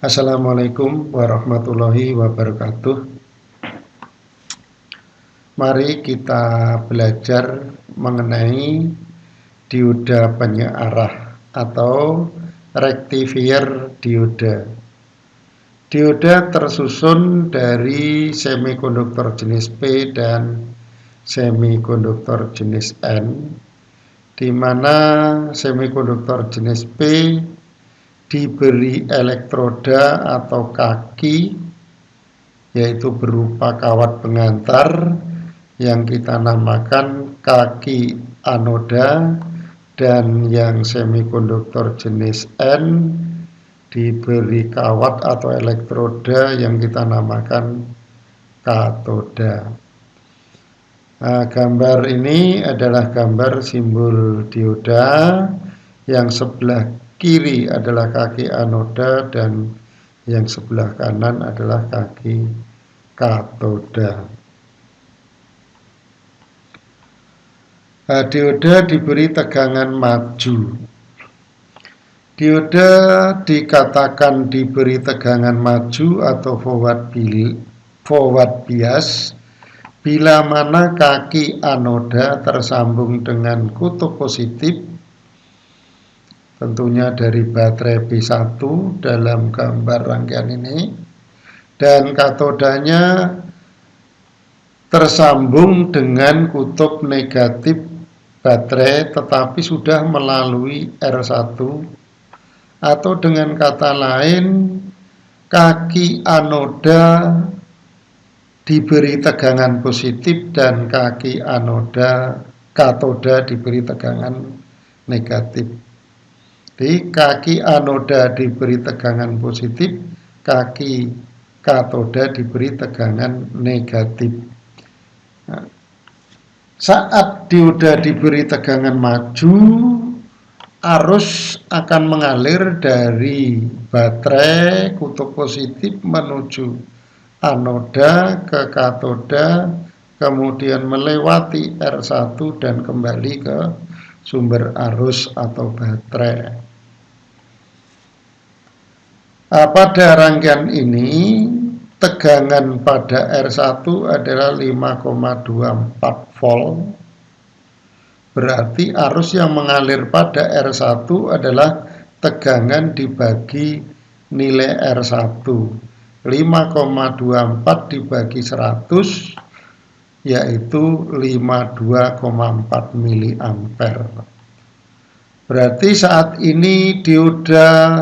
Assalamualaikum warahmatullahi wabarakatuh. Mari kita belajar mengenai dioda penyearah atau rectifier dioda. Dioda tersusun dari semikonduktor jenis P dan semikonduktor jenis N, di mana semikonduktor jenis P diberi elektroda atau kaki, yaitu berupa kawat pengantar yang kita namakan kaki anoda, dan yang semikonduktor jenis N diberi kawat atau elektroda yang kita namakan katoda. Nah, gambar ini adalah gambar simbol dioda, yang sebelah kiri adalah kaki anoda dan yang sebelah kanan adalah kaki katoda. Dioda diberi tegangan maju. Dioda dikatakan diberi tegangan maju atau forward bias bila mana kaki anoda tersambung dengan kutub positif, tentunya dari baterai B1 dalam gambar rangkaian ini, dan katodanya tersambung dengan kutub negatif baterai tetapi sudah melalui R1, atau dengan kata lain kaki anoda diberi tegangan positif dan kaki katoda diberi tegangan negatif. Jadi kaki anoda diberi tegangan positif, kaki katoda diberi tegangan negatif. Nah, saat dioda diberi tegangan maju, arus akan mengalir dari baterai kutub positif menuju anoda ke katoda, kemudian melewati R1 dan kembali ke sumber arus atau baterai. Pada rangkaian ini, tegangan pada R1 adalah 5,24 volt. Berarti arus yang mengalir pada R1 adalah tegangan dibagi nilai R1. 5,24 dibagi 100 yaitu 52,4 miliampere. Berarti saat ini dioda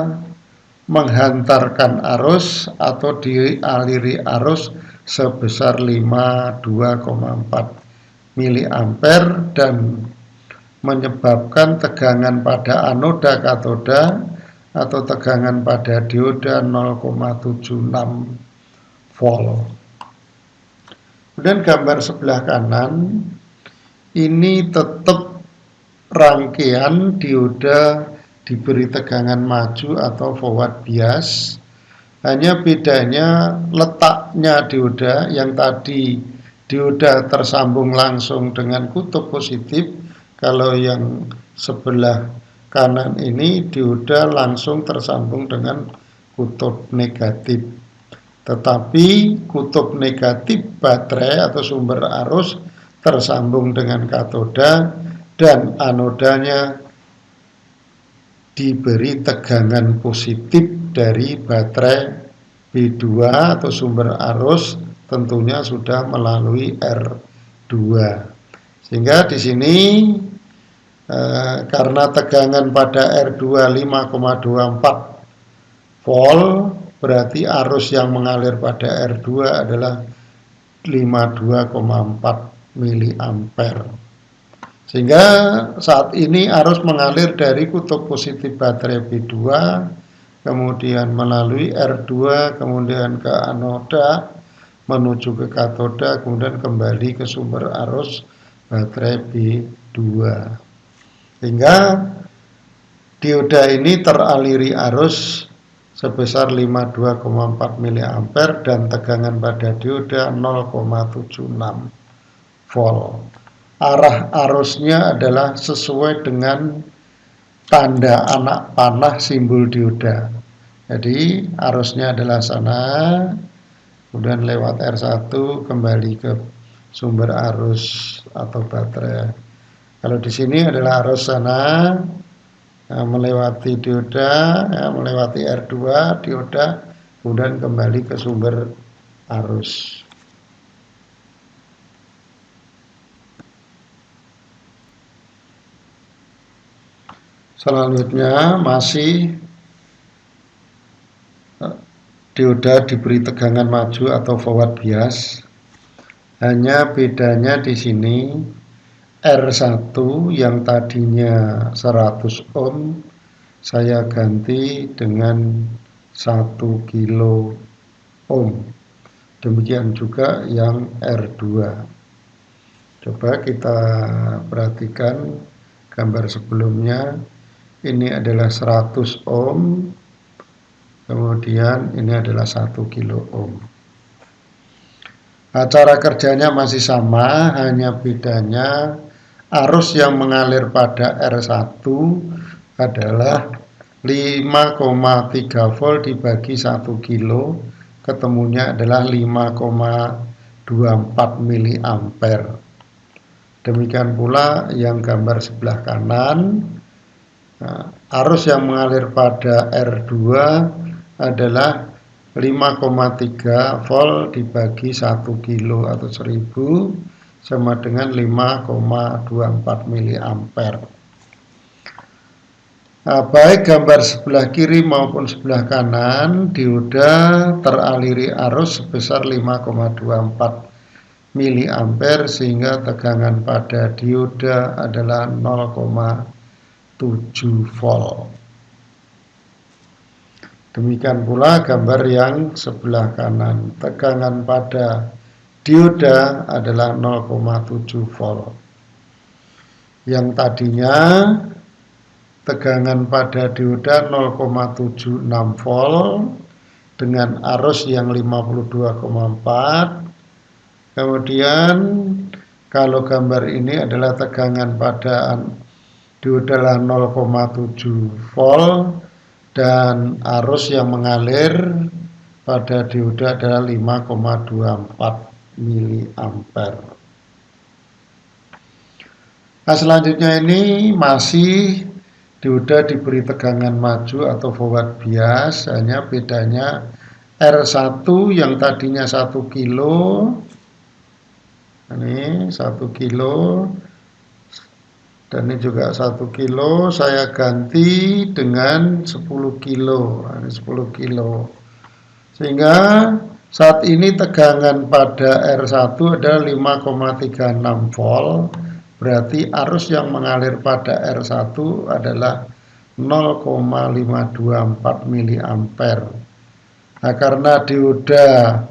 menghantarkan arus atau dialiri arus sebesar 52,4 miliampere dan menyebabkan tegangan pada anoda katoda atau tegangan pada dioda 0,76 volt. Kemudian gambar sebelah kanan ini tetap rangkaian dioda diberi tegangan maju atau forward bias. Hanya bedanya letaknya dioda, yang tadi dioda tersambung langsung dengan kutub positif, kalau yang sebelah kanan ini dioda langsung tersambung dengan kutub negatif. Tetapi kutub negatif baterai atau sumber arus tersambung dengan katoda dan anodanya diberi tegangan positif dari baterai B2 atau sumber arus, tentunya sudah melalui R2. Sehingga di sini karena tegangan pada R2 5,24 volt, berarti arus yang mengalir pada R2 adalah 52,4 miliampere. Sehingga saat ini arus mengalir dari kutub positif baterai B2, kemudian melalui R2, kemudian ke anoda, menuju ke katoda, kemudian kembali ke sumber arus baterai B2. Sehingga dioda ini teraliri arus sebesar 52,4 miliampere dan tegangan pada dioda 0,76 volt. Arah arusnya adalah sesuai dengan tanda anak panah simbol dioda. Jadi arusnya adalah sana, kemudian lewat R1 kembali ke sumber arus atau baterai. Kalau di sini adalah arus sana, melewati dioda, melewati R2 dioda, kemudian kembali ke sumber arus. Selanjutnya masih dioda diberi tegangan maju atau forward bias. Hanya bedanya di sini R1 yang tadinya 100 ohm saya ganti dengan 1 kilo ohm. Demikian juga yang R2. Coba kita perhatikan gambar sebelumnya. Ini adalah 100 ohm, kemudian ini adalah 1 kilo ohm. Nah, cara kerjanya masih sama, hanya bedanya arus yang mengalir pada R1 adalah 5,3 volt dibagi 1 kilo, ketemunya adalah 5,24 miliampere. Demikian pula yang gambar sebelah kanan, arus yang mengalir pada R2 adalah 5,3 volt dibagi 1 kilo atau 1000 sama dengan 5,24 miliampere. Baik gambar sebelah kiri maupun sebelah kanan, dioda teraliri arus sebesar 5,24 miliampere sehingga tegangan pada dioda adalah 0,7 volt. Demikian pula gambar yang sebelah kanan, tegangan pada dioda adalah 0,7 volt. Yang tadinya tegangan pada dioda 0,76 volt dengan arus yang 52,4. Kemudian kalau gambar ini adalah tegangan pada dioda 0,7 volt dan arus yang mengalir pada dioda adalah 5,24 miliampere. Nah, selanjutnya ini masih dioda diberi tegangan maju atau forward bias, hanya bedanya R1 yang tadinya 1 kilo, ini 1 kilo, dan ini juga 1 kilo, saya ganti dengan 10 kilo, ini 10 kilo. Sehingga saat ini tegangan pada R1 adalah 5,36 volt, berarti arus yang mengalir pada R1 adalah 0,524 miliampere. Nah, karena dioda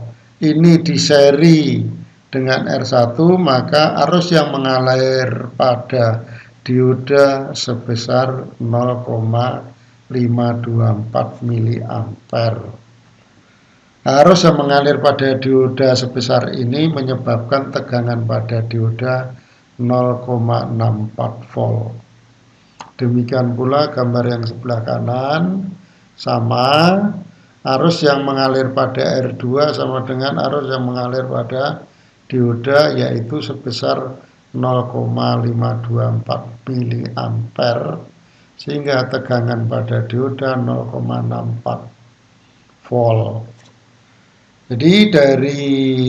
ini diseri dengan R1, maka arus yang mengalir pada dioda sebesar 0,524 miliampere. Arus yang mengalir pada dioda sebesar ini menyebabkan tegangan pada dioda 0,64 volt. Demikian pula gambar yang sebelah kanan, sama, arus yang mengalir pada R2 sama dengan arus yang mengalir pada dioda, yaitu sebesar 0,524 miliampere, sehingga tegangan pada dioda 0,64 volt. Jadi dari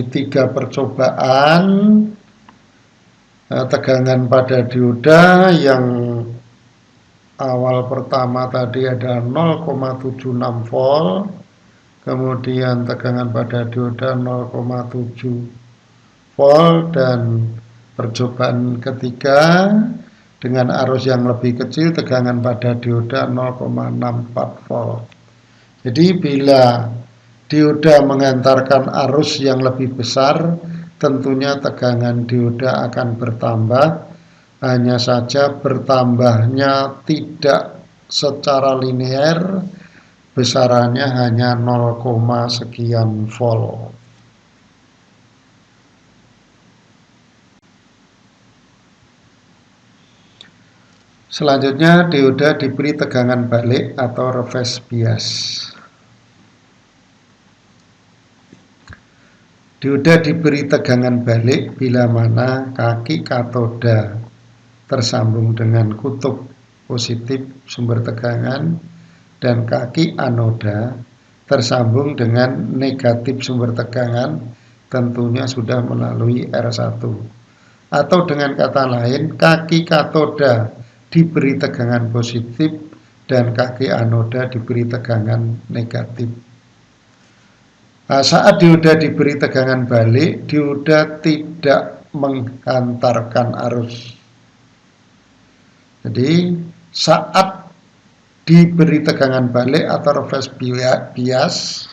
3 percobaan tegangan pada dioda yang awal pertama tadi ada 0,76 volt, kemudian tegangan pada dioda 0,7 volt, dan percobaan ketiga dengan arus yang lebih kecil tegangan pada dioda 0,64 volt. Jadi bila dioda mengantarkan arus yang lebih besar, tentunya tegangan dioda akan bertambah, hanya saja bertambahnya tidak secara linear, besarannya hanya 0, sekian volt. Selanjutnya dioda diberi tegangan balik atau reverse bias. Dioda diberi tegangan balik bila mana kaki katoda tersambung dengan kutub positif sumber tegangan dan kaki anoda tersambung dengan negatif sumber tegangan, tentunya sudah melalui R1. Atau dengan kata lain, kaki katoda diberi tegangan positif dan kaki anoda diberi tegangan negatif. Nah, saat dioda diberi tegangan balik, dioda tidak menghantarkan arus. Jadi saat diberi tegangan balik atau reverse bias,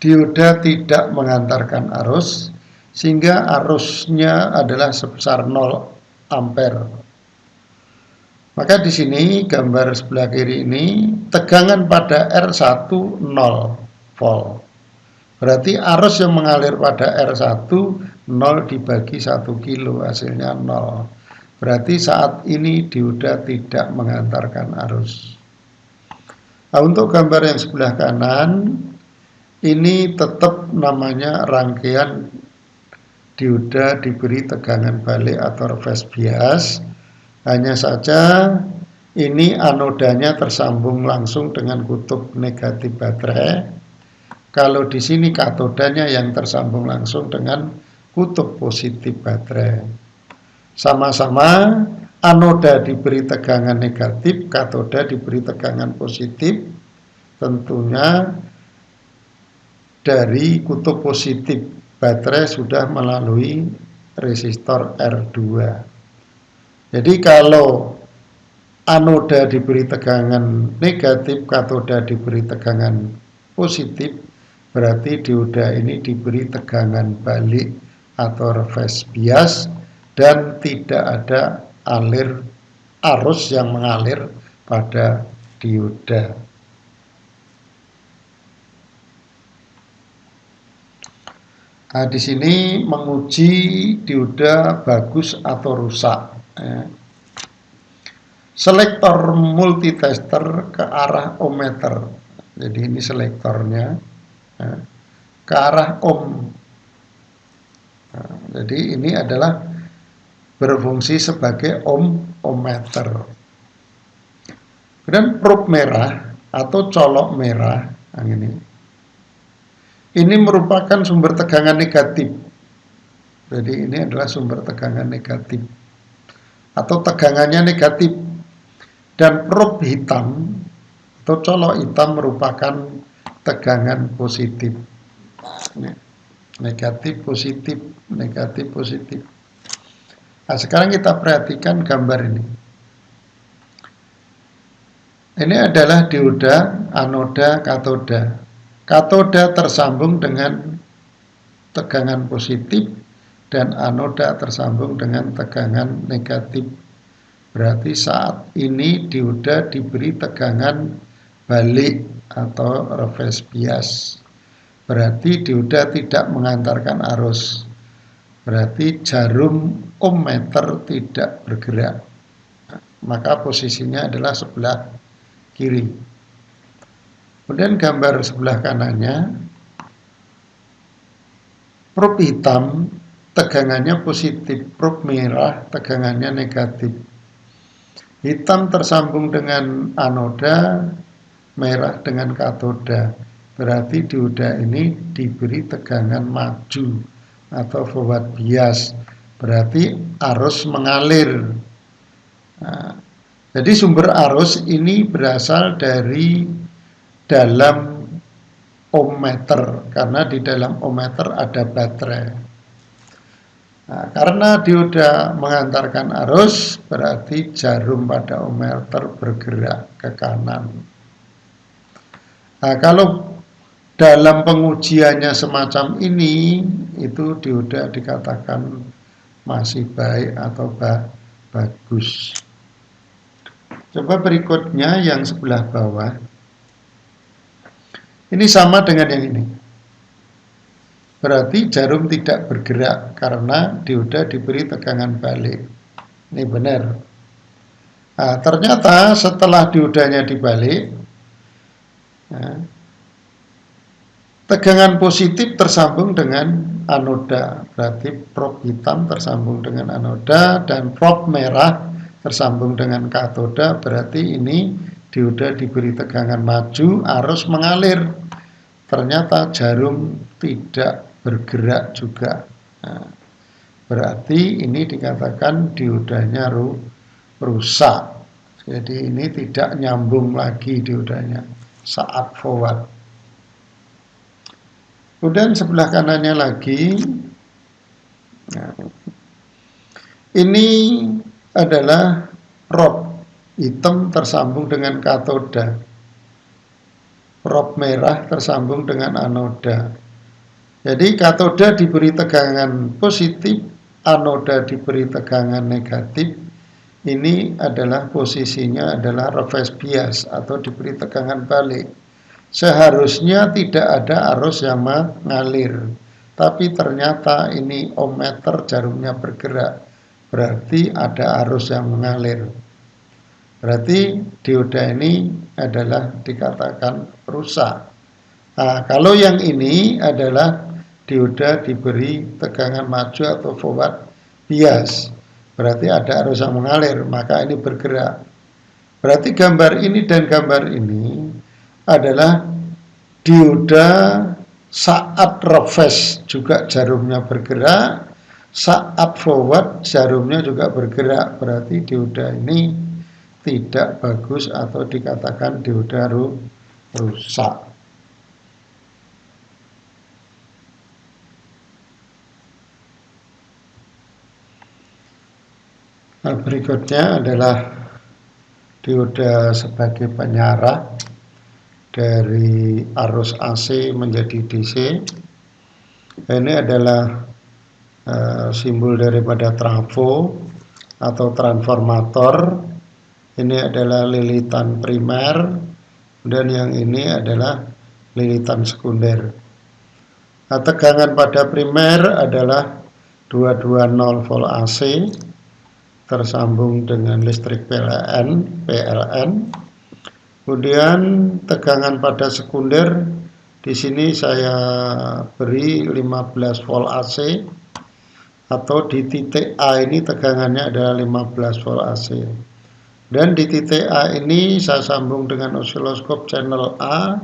dioda tidak menghantarkan arus, sehingga arusnya adalah sebesar 0 ampere. Maka di sini gambar sebelah kiri ini tegangan pada R1 0 volt. Berarti arus yang mengalir pada R1 0 dibagi 1 kilo, hasilnya 0. Berarti saat ini dioda tidak menghantarkan arus. Nah, untuk gambar yang sebelah kanan ini tetap namanya rangkaian dioda diberi tegangan balik atau reverse bias. Hanya saja ini anodanya tersambung langsung dengan kutub negatif baterai. Kalau di sini katodanya yang tersambung langsung dengan kutub positif baterai. Sama-sama anoda diberi tegangan negatif, katoda diberi tegangan positif. Tentunya dari kutub positif baterai sudah melalui resistor R2. Jadi kalau anoda diberi tegangan negatif, katoda diberi tegangan positif, berarti dioda ini diberi tegangan balik atau reverse bias dan tidak ada arus yang mengalir pada dioda. Nah, di sini menguji dioda bagus atau rusak. Selektor multitester ke arah ohmmeter. Jadi ini selektornya ke arah ohm. Nah, jadi ini adalah berfungsi sebagai ohmmeter. Kemudian probe merah atau colok merah, nah ini merupakan sumber tegangan negatif. Jadi ini adalah sumber tegangan negatif atau tegangannya negatif. Dan probe hitam atau colok hitam merupakan tegangan positif. Negatif, positif, negatif, positif. Nah, sekarang kita perhatikan gambar ini. Ini adalah dioda, anoda, katoda. Katoda tersambung dengan tegangan positif dan anoda tersambung dengan tegangan negatif. Berarti saat ini dioda diberi tegangan balik atau reverse bias. Berarti dioda tidak mengantarkan arus. Berarti jarum ohmmeter tidak bergerak. Maka posisinya adalah sebelah kiri. Kemudian gambar sebelah kanannya, probe hitam tegangannya positif, probe merah tegangannya negatif. Hitam tersambung dengan anoda, merah dengan katoda. Berarti dioda ini diberi tegangan maju atau forward bias. Berarti arus mengalir. Nah, jadi sumber arus ini berasal dari dalam ohmmeter, karena di dalam ohmmeter ada baterai. Nah, karena dioda mengantarkan arus, berarti jarum pada ohmmeter bergerak ke kanan. Nah, kalau dalam pengujiannya semacam ini, itu dioda dikatakan masih baik atau bagus. Coba berikutnya yang sebelah bawah. Ini sama dengan yang ini. Berarti jarum tidak bergerak karena dioda diberi tegangan balik. Ini benar. Nah, ternyata setelah diodanya dibalik, nah, Tegangan positif tersambung dengan anoda, berarti prob hitam tersambung dengan anoda, dan prob merah tersambung dengan katoda, berarti ini dioda diberi tegangan maju, arus mengalir. Ternyata jarum tidak bergerak juga. Nah, berarti ini dikatakan diodanya rusak. Jadi ini tidak nyambung lagi diodanya saat forward. Kemudian sebelah kanannya lagi, nah, ini adalah prob hitam tersambung dengan katoda, prob merah tersambung dengan anoda. Jadi katoda diberi tegangan positif, anoda diberi tegangan negatif. Ini adalah posisinya adalah reverse bias atau diberi tegangan balik. Seharusnya tidak ada arus yang mengalir, tapi ternyata ini ohmmeter jarumnya bergerak, berarti ada arus yang mengalir. Berarti dioda ini adalah dikatakan rusak. Nah, kalau yang ini adalah dioda diberi tegangan maju atau forward bias, berarti ada arus yang mengalir, maka ini bergerak. Berarti gambar ini dan gambar ini adalah dioda saat reverse juga jarumnya bergerak, saat forward jarumnya juga bergerak, berarti dioda ini tidak bagus atau dikatakan dioda rusak. Nah, berikutnya adalah dioda sebagai penyarah dari arus AC menjadi DC. Ini adalah simbol daripada trafo atau transformator. Ini adalah lilitan primer, dan yang ini adalah lilitan sekunder. Nah, tegangan pada primer adalah 220 volt AC tersambung dengan listrik PLN. Kemudian tegangan pada sekunder di sini saya beri 15 volt AC, atau di titik A ini tegangannya adalah 15 volt AC. Dan di titik A ini saya sambung dengan osiloskop channel A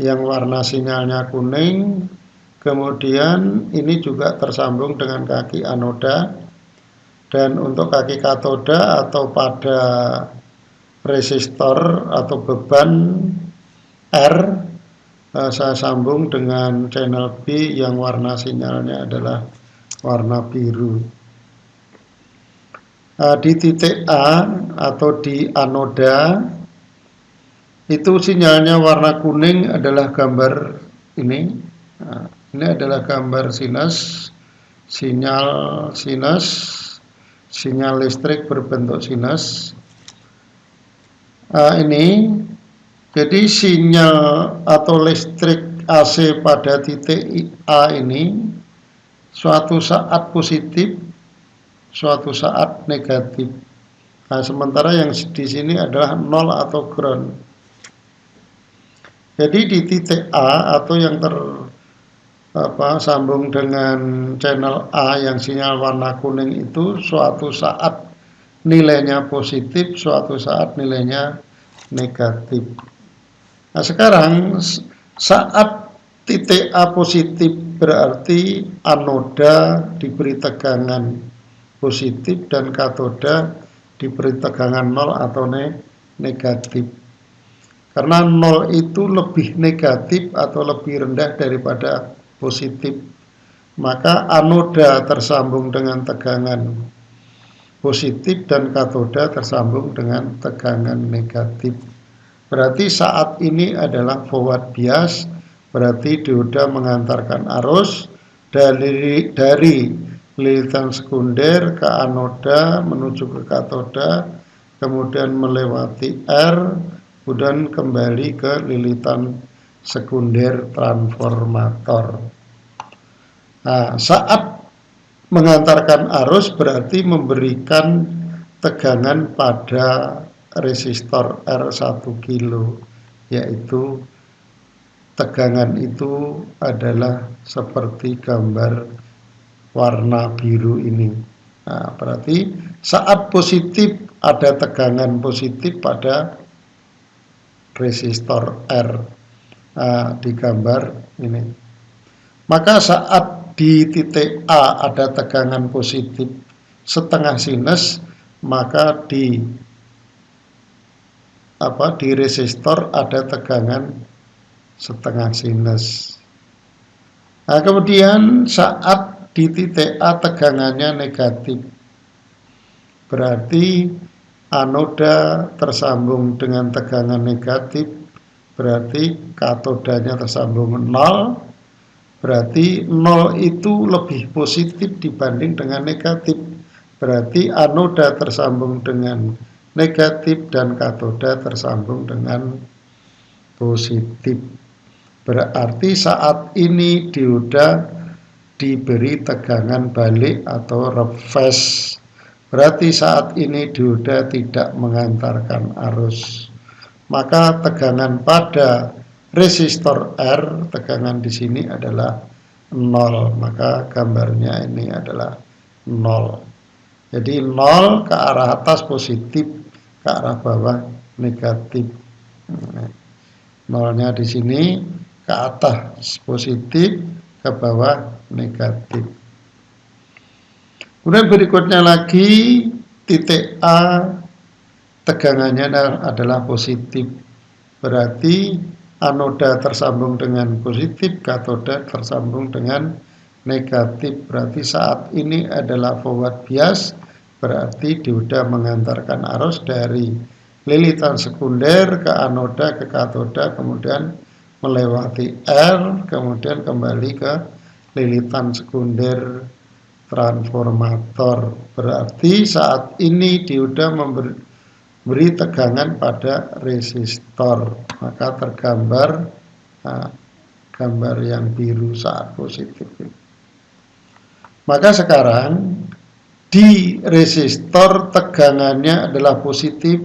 yang warna sinyalnya kuning. Kemudian ini juga tersambung dengan kaki anoda, dan untuk kaki katoda atau pada resistor atau beban R, saya sambung dengan channel B yang warna sinyalnya adalah warna biru. Di titik A atau di anoda itu sinyalnya warna kuning adalah gambar ini. Ini adalah gambar sinus, sinyal listrik berbentuk sinus. Ini jadi sinyal atau listrik AC pada titik A ini suatu saat positif, suatu saat negatif. Nah, sementara yang di sini adalah nol atau ground. Jadi di titik A atau yang sambung dengan channel A yang sinyal warna kuning itu suatu saat nilainya positif, suatu saat nilainya negatif. Nah, sekarang saat titik A positif berarti anoda diberi tegangan positif dan katoda diberi tegangan nol atau negatif. Karena nol itu lebih negatif atau lebih rendah daripada positif, maka anoda tersambung dengan tegangan positif dan katoda tersambung dengan tegangan negatif. Berarti saat ini adalah forward bias, berarti dioda mengantarkan arus dari lilitan sekunder ke anoda menuju ke katoda, kemudian melewati R, kemudian kembali ke lilitan sekunder transformator. Nah, saat mengantarkan arus berarti memberikan tegangan pada resistor R 1 kilo, yaitu tegangan itu adalah seperti gambar warna biru ini. Nah, berarti saat positif ada tegangan positif pada resistor R. Nah, di gambar ini. Maka saat di titik A ada tegangan positif setengah sinus, maka di resistor ada tegangan setengah sinus. Nah, kemudian saat di titik A tegangannya negatif, berarti anoda tersambung dengan tegangan negatif, berarti katodanya tersambung 0, berarti 0 itu lebih positif dibanding dengan negatif, berarti anoda tersambung dengan negatif dan katoda tersambung dengan positif. Berarti saat ini dioda diberi tegangan balik atau reverse. Berarti saat ini dioda tidak mengantarkan arus. Maka tegangan pada resistor R, tegangan di sini adalah 0. Maka gambarnya ini adalah 0. Jadi 0 ke arah atas positif, ke arah bawah negatif. Nolnya di sini ke atas positif, ke bawah negatif. Kemudian berikutnya lagi titik A tegangannya adalah positif. Berarti anoda tersambung dengan positif, katoda tersambung dengan negatif. Berarti saat ini adalah forward bias, berarti dioda mengantarkan arus dari lilitan sekunder ke anoda ke katoda, kemudian melewati R, kemudian kembali ke lilitan sekunder transformator. Berarti saat ini dioda memberi tegangan pada resistor, maka tergambar gambar yang biru saat positif. Maka sekarang di resistor tegangannya adalah positif,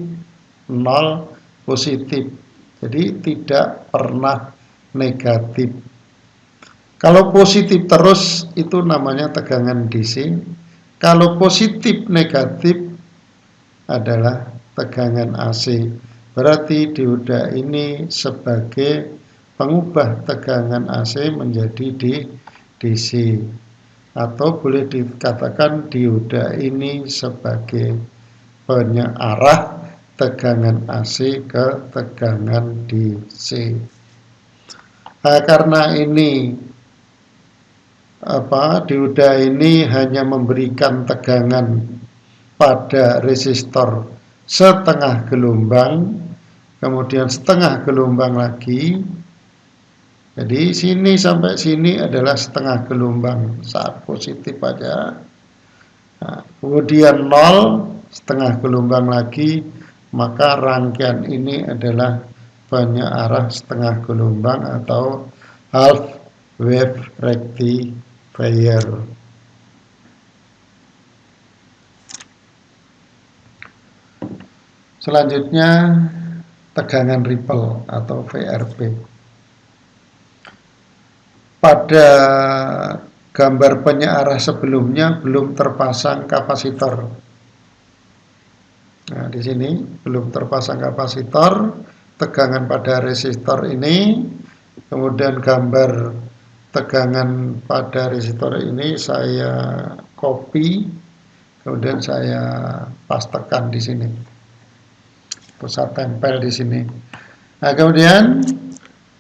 0 positif, jadi tidak pernah negatif. Kalau positif terus itu namanya tegangan DC. Kalau positif negatif adalah tegangan AC. Berarti dioda ini sebagai pengubah tegangan AC menjadi DC. Atau boleh dikatakan dioda ini sebagai penyearah tegangan AC ke tegangan DC. Nah, karena ini dioda ini hanya memberikan tegangan pada resistor setengah gelombang, kemudian setengah gelombang lagi. Jadi sini sampai sini adalah setengah gelombang saat positif aja. Nah, kemudian 0 setengah gelombang lagi, maka rangkaian ini adalah penyearah setengah gelombang atau half wave rectifier. Selanjutnya tegangan ripple atau VRP. Pada gambar penyearah sebelumnya belum terpasang kapasitor. Nah, di sini belum terpasang kapasitor, tegangan pada resistor ini, kemudian gambar tegangan pada resistor ini saya copy, kemudian saya pastekan di sini, pusat tempel di sini. Nah, kemudian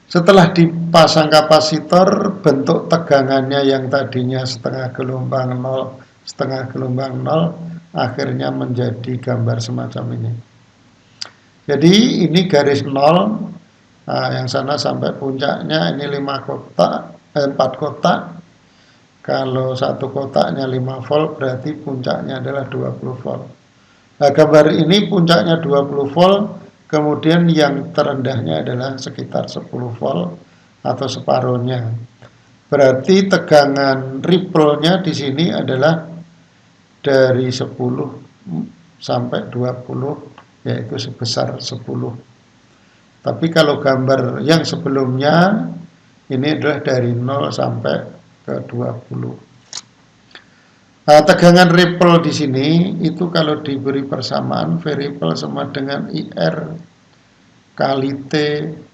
setelah dipasang kapasitor, bentuk tegangannya yang tadinya setengah gelombang 0, setengah gelombang 0, akhirnya menjadi gambar semacam ini. Jadi ini garis 0, nah, yang sana sampai puncaknya ini 4 kotak. Kalau satu kotaknya 5 volt, berarti puncaknya adalah 20 volt. Nah, gambar ini puncaknya 20 volt, kemudian yang terendahnya adalah sekitar 10 volt atau separuhnya. Berarti tegangan ripple-nya di sini adalah dari 10 sampai 20, yaitu sebesar 10. Tapi kalau gambar yang sebelumnya Ini adalah dari 0 sampai ke 20. Nah, tegangan ripple di sini itu kalau diberi persamaan V ripple sama dengan IR kali T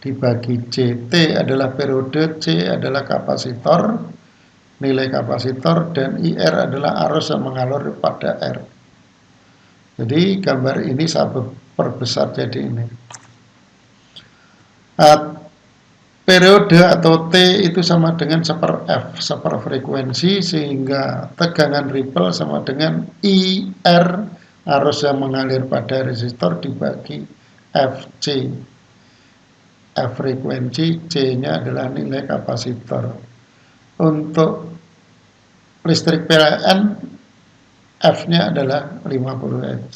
dibagi C. T adalah periode, C adalah kapasitor, nilai kapasitor, dan IR adalah arus yang mengalir pada R. Jadi gambar ini saya perbesar jadi ini. Nah, periode atau T itu sama dengan seper F, seper frekuensi, sehingga tegangan ripple sama dengan IR, arus yang mengalir pada resistor, dibagi FC. F frekuensi, C-nya adalah nilai kapasitor. Untuk listrik PLN, F-nya adalah 50 Hz.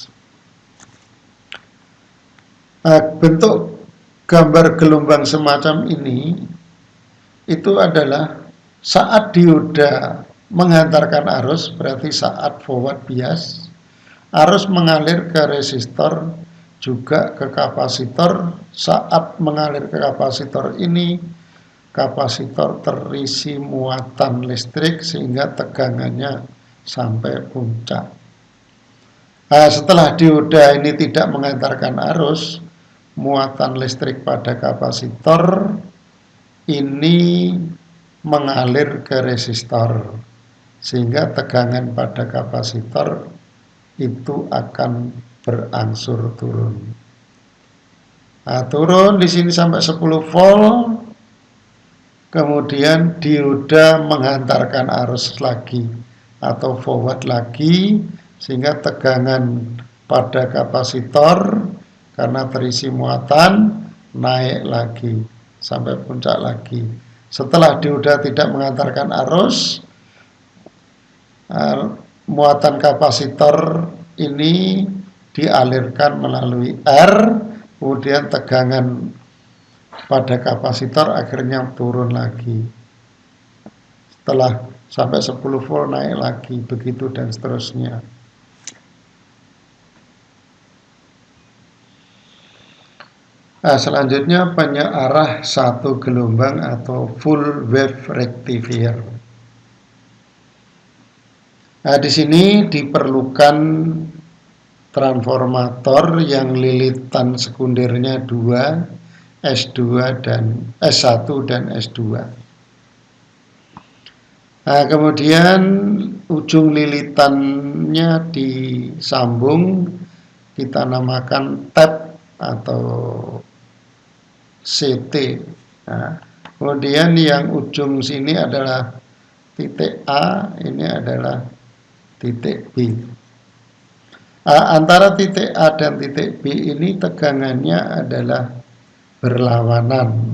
Nah, bentuk gambar gelombang semacam ini itu adalah saat dioda menghantarkan arus, berarti saat forward bias, arus mengalir ke resistor juga ke kapasitor. Saat mengalir ke kapasitor ini, kapasitor terisi muatan listrik sehingga tegangannya sampai puncak. Nah, setelah dioda ini tidak menghantarkan arus, muatan listrik pada kapasitor ini mengalir ke resistor, sehingga tegangan pada kapasitor itu akan berangsur turun. Nah, turun di sini sampai 10 volt, kemudian dioda menghantarkan arus lagi atau forward lagi, sehingga tegangan pada kapasitor karena terisi muatan naik lagi sampai puncak lagi. Setelah dioda tidak mengantarkan arus, muatan kapasitor ini dialirkan melalui R, kemudian tegangan pada kapasitor akhirnya turun lagi. Setelah sampai 10 volt naik lagi, begitu dan seterusnya. Nah, selanjutnya penyearah satu gelombang atau full wave rectifier. Nah, di sini diperlukan transformator yang lilitan sekundernya 2, S2 dan S1 dan S2. Nah, kemudian ujung lilitannya disambung, kita namakan tap atau CT. Nah, kemudian yang ujung sini adalah titik A, ini adalah titik B. Antara titik A dan titik B ini tegangannya adalah berlawanan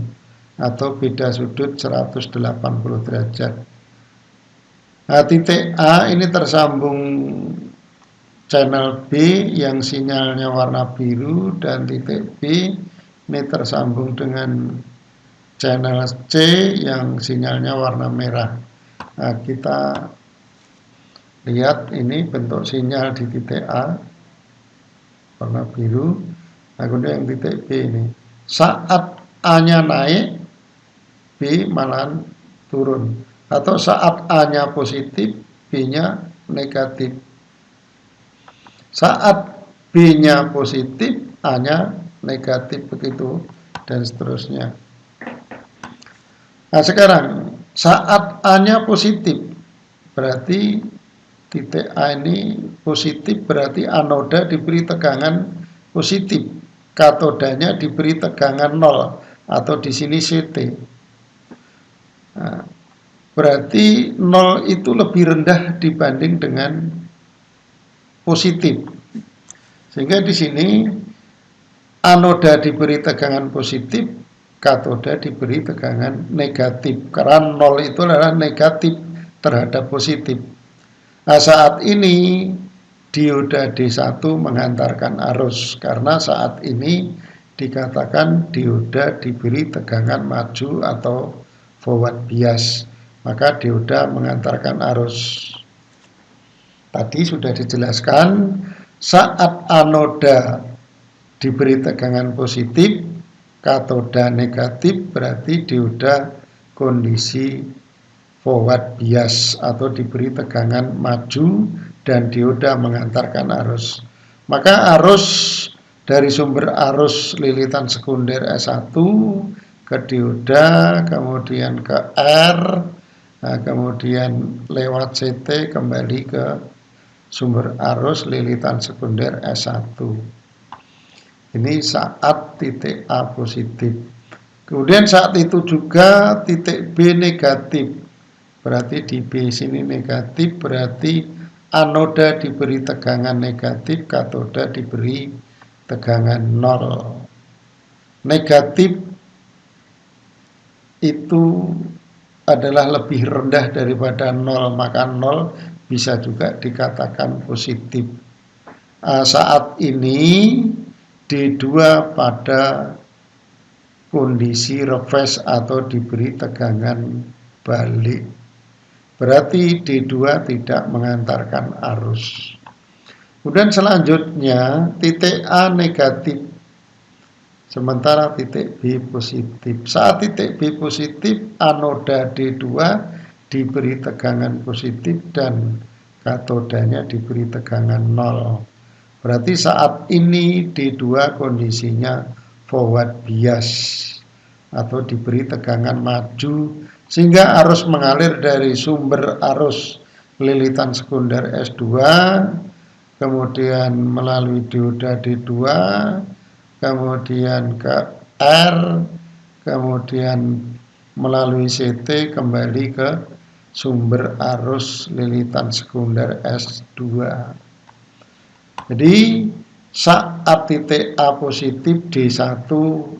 atau beda sudut 180 derajat. Nah, titik A ini tersambung channel B yang sinyalnya warna biru, dan titik B ini tersambung dengan channel C yang sinyalnya warna merah. Nah, kita lihat ini bentuk sinyal di titik A warna biru. Nah, kemudian yang titik B ini saat A-nya naik, B malahan turun, atau saat A-nya positif, B-nya negatif. Saat B-nya positif, A-nya negatif, begitu dan seterusnya. Nah, sekarang saat A-nya positif, berarti titik A ini positif, berarti anoda diberi tegangan positif, katodanya diberi tegangan 0 atau di sini CT. Nah, berarti 0 itu lebih rendah dibanding dengan positif, sehingga di sini anoda diberi tegangan positif, katoda diberi tegangan negatif, karena 0 itu adalah negatif terhadap positif. Nah, saat ini dioda D1 menghantarkan arus, karena saat ini dikatakan dioda diberi tegangan maju atau forward bias, maka dioda menghantarkan arus. Tadi sudah dijelaskan, saat anoda diberi tegangan positif, katoda negatif, berarti dioda kondisi forward bias atau diberi tegangan maju dan dioda mengantarkan arus. Maka arus dari sumber arus lilitan sekunder S1 ke dioda, kemudian ke R, nah, kemudian lewat CT kembali ke sumber arus lilitan sekunder S1. Ini saat titik A positif. Kemudian saat itu juga titik B negatif. Berarti di B sini negatif, berarti anoda diberi tegangan negatif, katoda diberi tegangan 0. Negatif itu adalah lebih rendah daripada 0, maka 0 bisa juga dikatakan positif. Saat ini D2 pada kondisi reverse atau diberi tegangan balik. Berarti D2 tidak mengantarkan arus. Kemudian selanjutnya titik A negatif, sementara titik B positif. Saat titik B positif, anoda D2 diberi tegangan positif dan katodanya diberi tegangan 0. Berarti saat ini D2 kondisinya forward bias atau diberi tegangan maju, sehingga arus mengalir dari sumber arus lilitan sekunder S2, kemudian melalui dioda D2, kemudian ke R, kemudian melalui CT kembali ke sumber arus lilitan sekunder S2. Jadi saat titik A positif, D1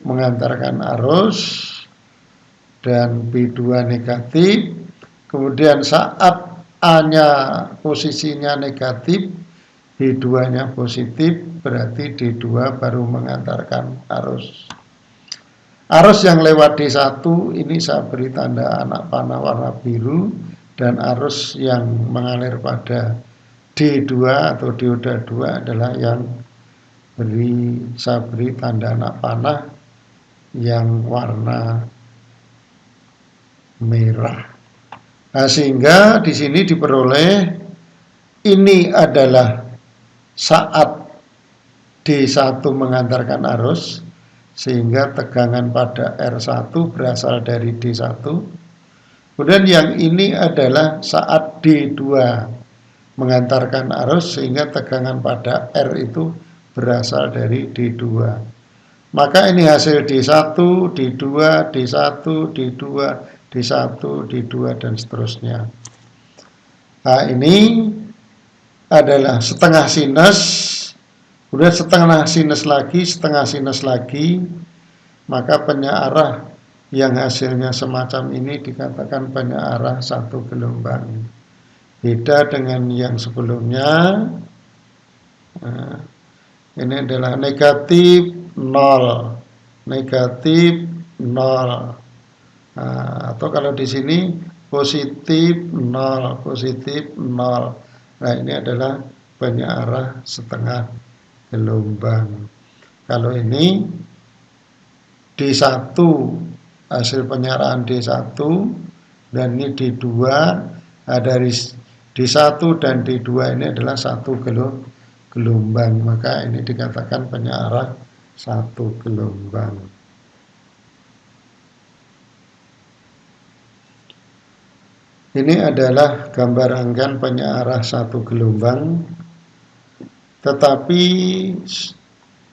mengantarkan arus dan B2 negatif. Kemudian saat A-nya posisinya negatif, B2-nya positif, berarti D2 baru mengantarkan arus. Arus yang lewat D1 ini saya beri tanda anak panah warna biru, dan arus yang mengalir pada D2 atau dioda 2 adalah yang saya beri tanda anak panah yang warna merah. Nah, sehingga di sini diperoleh ini adalah saat D1 mengantarkan arus, sehingga tegangan pada R1 berasal dari D1. Kemudian yang ini adalah saat D2 mengantarkan arus, sehingga tegangan pada R itu berasal dari D2. Maka ini hasil D1, D2, D1, D2, D1, D2, dan seterusnya. Nah, ini adalah setengah sinus, kemudian setengah sinus lagi, maka penyaarah yang hasilnya semacam ini dikatakan penyaarah satu gelombang. Beda dengan yang sebelumnya. Nah, ini adalah negatif 0, negatif 0. Nah, atau kalau di sini positif 0, positif 0. Nah, ini adalah penyaarah setengah gelombang. Kalau ini D1, hasil penyaarahan D1, dan ini D2. Nah, dari D1 dan D2 ini adalah satu gelombang, maka ini dikatakan penyaarah satu gelombang. Ini adalah gambar rangkaian penyaarah satu gelombang, tetapi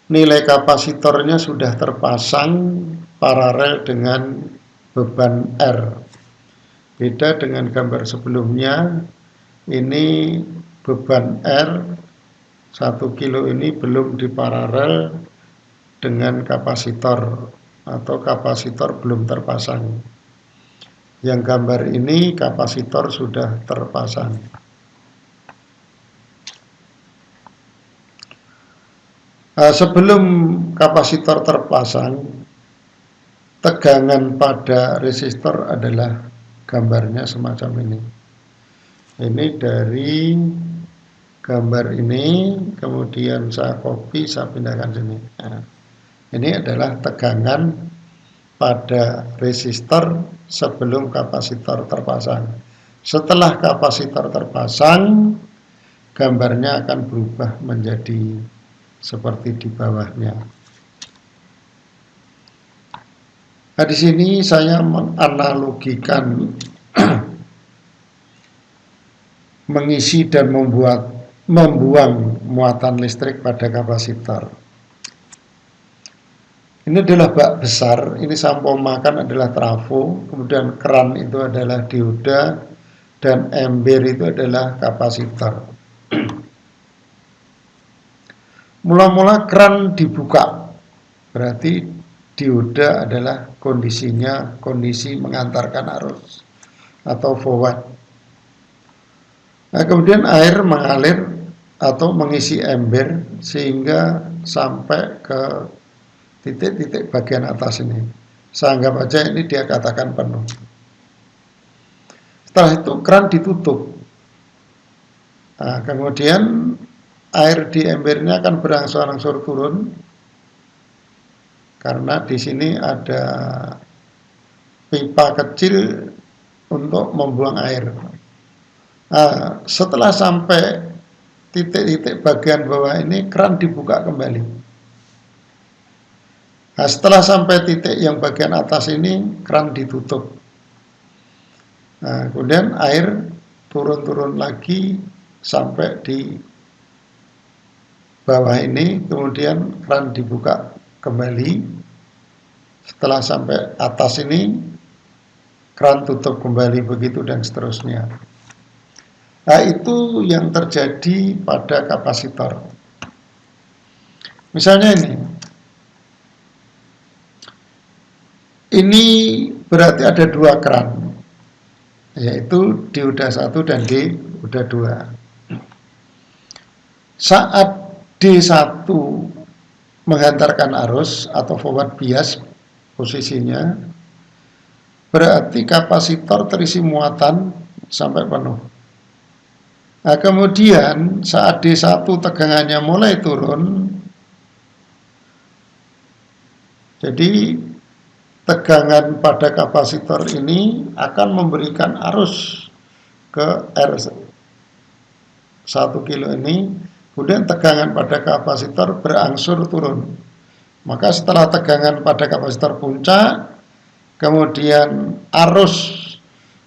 nilai kapasitornya sudah terpasang paralel dengan beban R. Beda dengan gambar sebelumnya, ini beban R 1 kilo ini belum diparalel dengan kapasitor, atau kapasitor belum terpasang. Yang gambar ini kapasitor sudah terpasang. Sebelum kapasitor terpasang, tegangan pada resistor adalah gambarnya semacam ini. Ini dari gambar ini, kemudian saya copy, saya pindahkan sini. Nah, ini adalah tegangan pada resistor sebelum kapasitor terpasang. Setelah kapasitor terpasang, gambarnya akan berubah menjadi seperti di bawahnya. Nah, di sini saya menganalogikan mengisi dan membuang muatan listrik pada kapasitor. Ini adalah bak besar, ini sampel makan adalah trafo, kemudian keran itu adalah dioda, dan ember itu adalah kapasitor. Mula-mula keran dibuka, berarti dioda adalah kondisinya kondisi mengantarkan arus atau forward. Nah, kemudian air mengalir atau mengisi ember sehingga sampai ke titik-titik bagian atas ini. Saya anggap aja ini dia katakan penuh. Setelah itu keran ditutup. Nah, kemudian air di embernya akan berangsur-angsur turun karena di sini ada pipa kecil untuk membuang air. Nah, setelah sampai titik-titik bagian bawah ini, keran dibuka kembali. Nah, setelah sampai titik yang bagian atas ini, keran ditutup. Nah, kemudian air turun-turun lagi sampai di bawah ini, kemudian keran dibuka kembali. Setelah sampai atas ini, keran tutup kembali, begitu dan seterusnya. Nah, itu yang terjadi pada kapasitor. Misalnya ini berarti ada dua keran, yaitu dioda 1 dan dioda 2. Saat D1 menghantarkan arus atau forward bias posisinya, berarti kapasitor terisi muatan sampai penuh. Nah, kemudian saat D1 tegangannya mulai turun, jadi tegangan pada kapasitor ini akan memberikan arus ke R1 kilo ini, kemudian tegangan pada kapasitor berangsur turun. Maka setelah tegangan pada kapasitor puncak, kemudian arus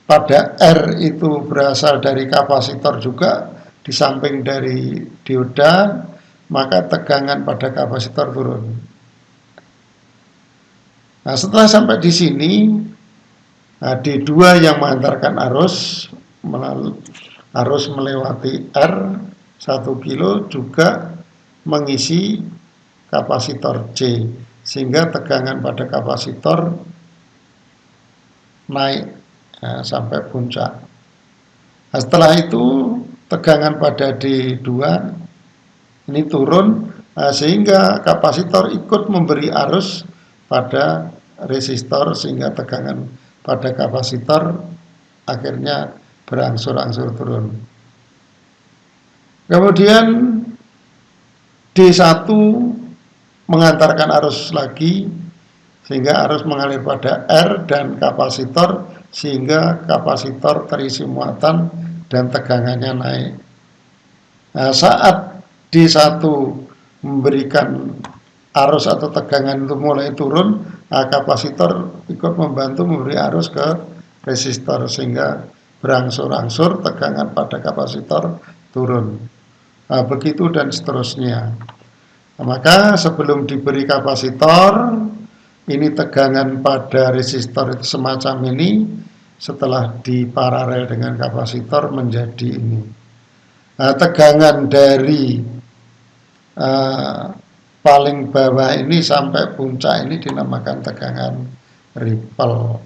pada R itu berasal dari kapasitor juga, di samping dari dioda, maka tegangan pada kapasitor turun. Nah, setelah sampai di sini, D2 yang mengantarkan arus melewati R 1 kilo juga mengisi kapasitor C, sehingga tegangan pada kapasitor naik sampai puncak. Nah, setelah itu tegangan pada D2 ini turun, sehingga kapasitor ikut memberi arus pada resistor, sehingga tegangan pada kapasitor akhirnya berangsur-angsur turun. Kemudian D1 mengantarkan arus lagi, sehingga arus mengalir pada R dan kapasitor, sehingga kapasitor terisi muatan dan tegangannya naik. Nah, saat D1 memberikan arus atau tegangan itu mulai turun, kapasitor ikut membantu memberi arus ke resistor, sehingga berangsur-angsur tegangan pada kapasitor turun. Nah, begitu dan seterusnya. Nah, maka sebelum diberi kapasitor, ini tegangan pada resistor itu semacam ini, setelah diparalel dengan kapasitor menjadi ini. Nah, tegangan dari paling bawah ini sampai puncak ini dinamakan tegangan ripple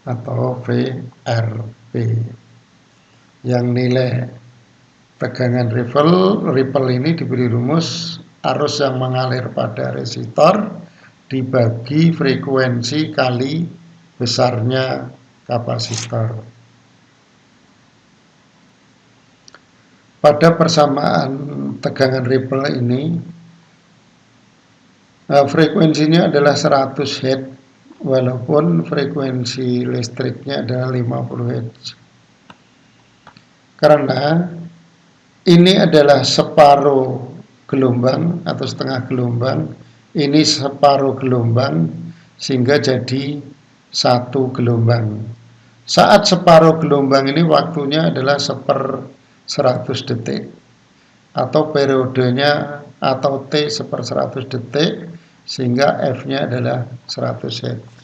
atau VRP, yang nilai tegangan ripple ini diberi rumus arus yang mengalir pada resistor dibagi frekuensi kali besarnya kapasitor. Pada persamaan tegangan ripple ini, frekuensinya adalah 100 Hz walaupun frekuensi listriknya adalah 50 Hz. Karena ini adalah separuh gelombang atau setengah gelombang, ini separuh gelombang, sehingga jadi satu gelombang. Saat separuh gelombang ini waktunya adalah 1/100 detik, atau periodenya atau T 1/100 detik, sehingga F-nya adalah 100 Hz.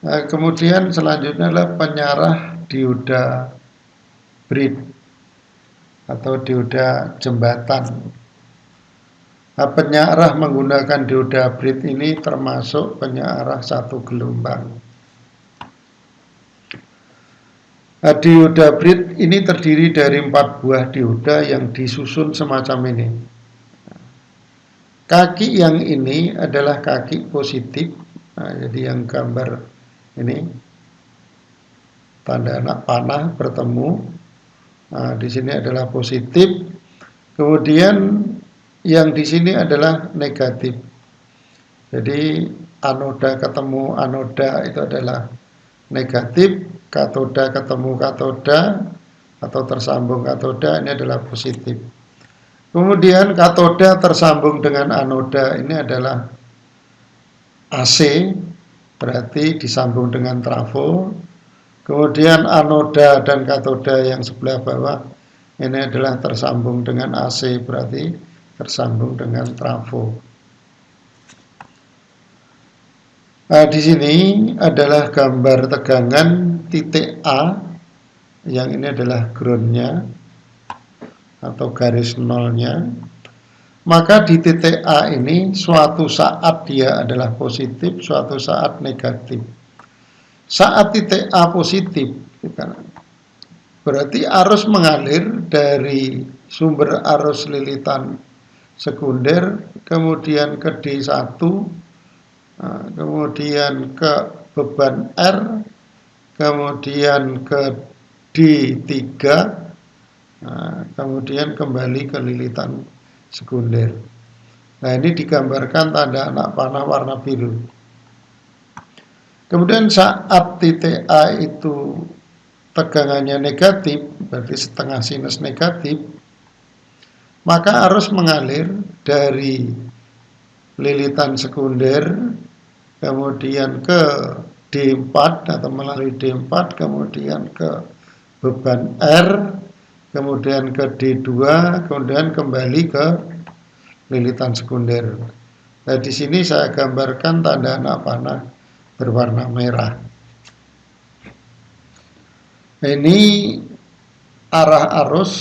Nah, kemudian selanjutnya adalah penyarah dioda bridge atau dioda jembatan. Nah, penyarah menggunakan dioda bridge ini termasuk penyarah satu gelombang. Nah, dioda bridge ini terdiri dari 4 buah dioda yang disusun semacam ini. Kaki yang ini adalah kaki positif. Nah, jadi yang gambar ini tanda anak panah bertemu. Nah, di sini adalah positif. Kemudian yang di sini adalah negatif. Jadi anoda ketemu anoda itu adalah negatif, katoda ketemu katoda atau tersambung katoda ini adalah positif. Kemudian katoda tersambung dengan anoda ini adalah AC, berarti disambung dengan trafo. Kemudian anoda dan katoda yang sebelah bawah ini adalah tersambung dengan AC, berarti tersambung dengan trafo. Nah, di sini adalah gambar tegangan titik A, yang ini adalah groundnya atau garis nolnya. Maka di titik A ini suatu saat dia adalah positif, suatu saat negatif. Saat titik A positif, berarti arus mengalir dari sumber arus lilitan sekunder, kemudian ke D1, kemudian ke beban R, kemudian ke D3, kemudian kembali ke lilitan sekunder. Nah, ini digambarkan tanda anak panah warna biru. Kemudian saat titik A itu tegangannya negatif, berarti setengah sinus negatif, maka arus mengalir dari lilitan sekunder, kemudian ke D4 atau melalui D4, kemudian ke beban R, kemudian ke D2, kemudian kembali ke lilitan sekunder. Nah, di sini saya gambarkan tanda anak panah berwarna merah. Ini arah arus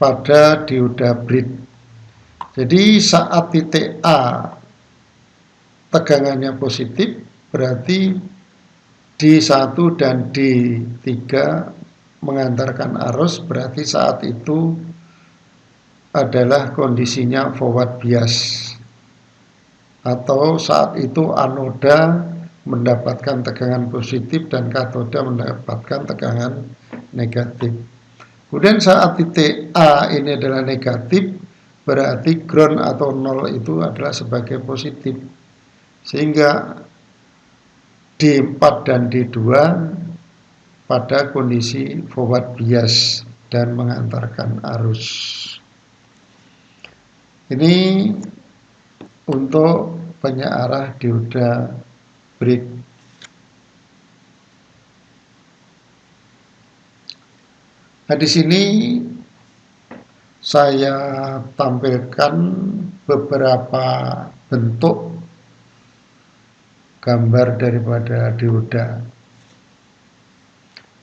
pada dioda bridge. Jadi saat titik A tegangannya positif, berarti D1 dan D3 mengantarkan arus, berarti saat itu adalah kondisinya forward bias, atau saat itu anoda mendapatkan tegangan positif dan katoda mendapatkan tegangan negatif. Kemudian saat titik A ini adalah negatif, berarti ground atau nol itu adalah sebagai positif, sehingga D4 dan D2 pada kondisi forward bias dan mengantarkan arus. Ini untuk penyarah dioda bridge. Nah, di sini saya tampilkan beberapa bentuk gambar daripada dioda.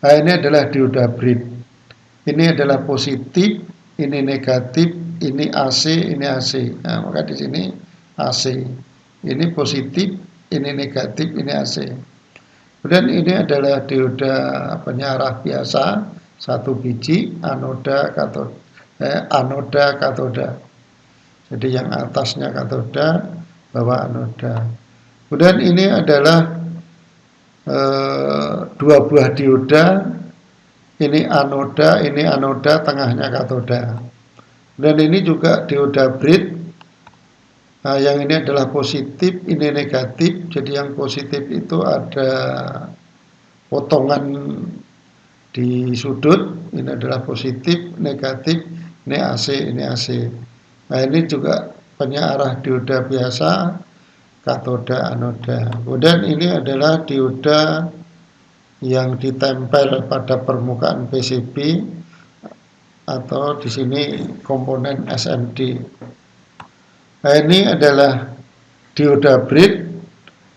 Nah, ini adalah dioda bridge. Ini adalah positif, ini negatif, ini AC, ini AC. Nah, maka di sini AC. Ini positif, ini negatif, ini AC. Kemudian ini adalah dioda penyarah biasa, satu biji, anoda, katoda. Jadi yang atasnya katoda, bawah anoda. Kemudian ini adalah 2 buah dioda, ini anoda, tengahnya katoda. Dan ini juga dioda bridge, Nah, yang ini adalah positif, ini negatif. Jadi yang positif itu ada potongan di sudut, ini adalah positif, negatif, ini AC, ini AC. Nah, ini juga penyearah dioda biasa, katoda, anoda. Kemudian ini adalah dioda yang ditempel pada permukaan PCB atau di sini komponen SMD. Nah, ini adalah dioda brid,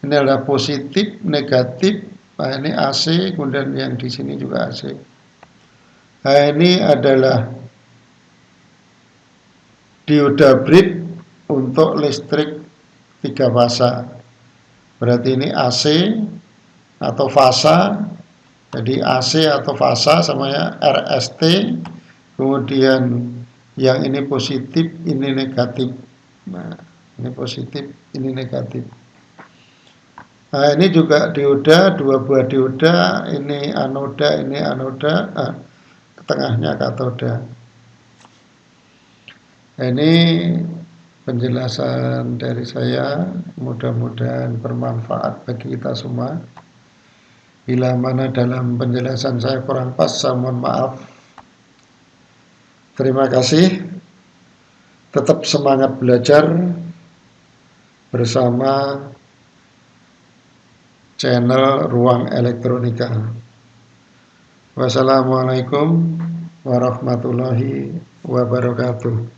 ini adalah positif, negatif. Nah, ini AC, kemudian yang di sini juga AC. Nah, ini adalah dioda brid untuk listrik 3 fasa. Berarti ini AC atau fasa. Jadi AC atau fasa sama ya RST. Kemudian yang ini positif, ini negatif. Nah, ini positif, ini negatif. Nah, ini juga dioda, 2 buah dioda, ini anoda, tengahnya katoda. Nah, ini penjelasan dari saya, mudah-mudahan bermanfaat bagi kita semua. Bila mana dalam penjelasan saya kurang pas, saya mohon maaf. Terima kasih. Tetap semangat belajar bersama channel Ruang Elektronika. Wassalamualaikum warahmatullahi wabarakatuh.